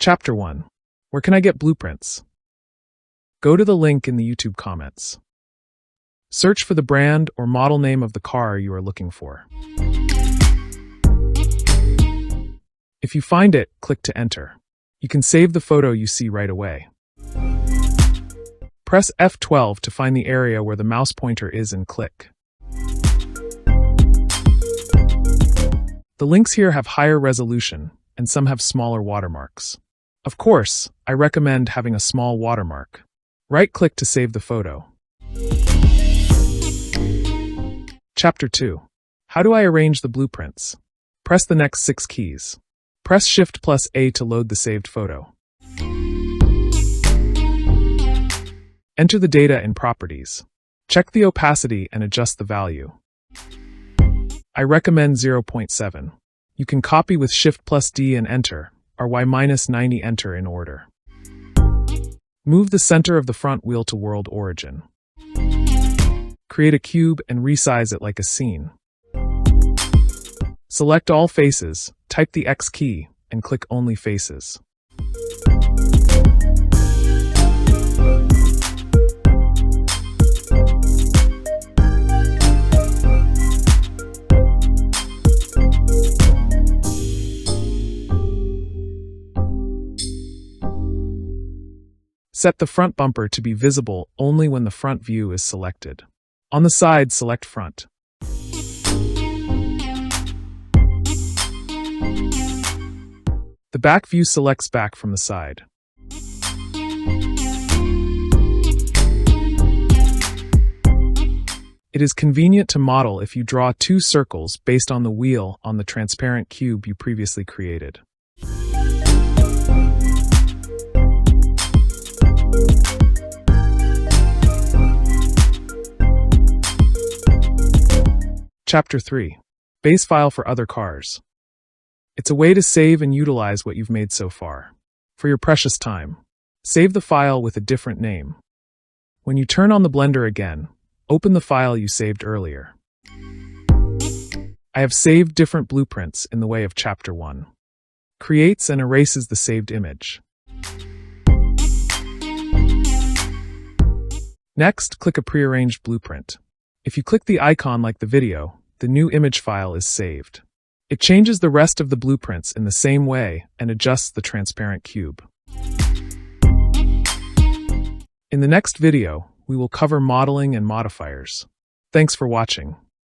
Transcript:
Chapter 1. Where can I get blueprints? Go to the link in the YouTube comments. Search for the brand or model name of the car you are looking for. If you find it, click to enter. You can save the photo you see right away. Press F12 to find the area where the mouse pointer is and click. The links here have higher resolution, and some have smaller watermarks. Of course, I recommend having a small watermark. Right-click to save the photo. Chapter 2. How do I arrange the blueprints? Press the next 6 keys. Press Shift+A to load the saved photo. Enter the data in Properties. Check the opacity and adjust the value. I recommend 0.7. You can copy with Shift+D and enter, or Y-90 enter in order. Move the center of the front wheel to world origin. Create a cube and resize it like a scene. Select all faces, type the X key, and click Only Faces. Set the front bumper to be visible only when the front view is selected. On the side, select Front. The back view selects back from the side. It is convenient to model if you draw 2 circles based on the wheel on the transparent cube you previously created. Chapter 3. Base file for other cars. It's a way to save and utilize what you've made so far. For your precious time, save the file with a different name. When you turn on the Blender again, open the file you saved earlier. I have saved different blueprints in the way of Chapter 1. Creates and erases the saved image. Next, click a prearranged blueprint. If you click the icon like the video, the new image file is saved. It changes the rest of the blueprints in the same way and adjusts the transparent cube. In the next video, we will cover modeling and modifiers. Thanks for watching.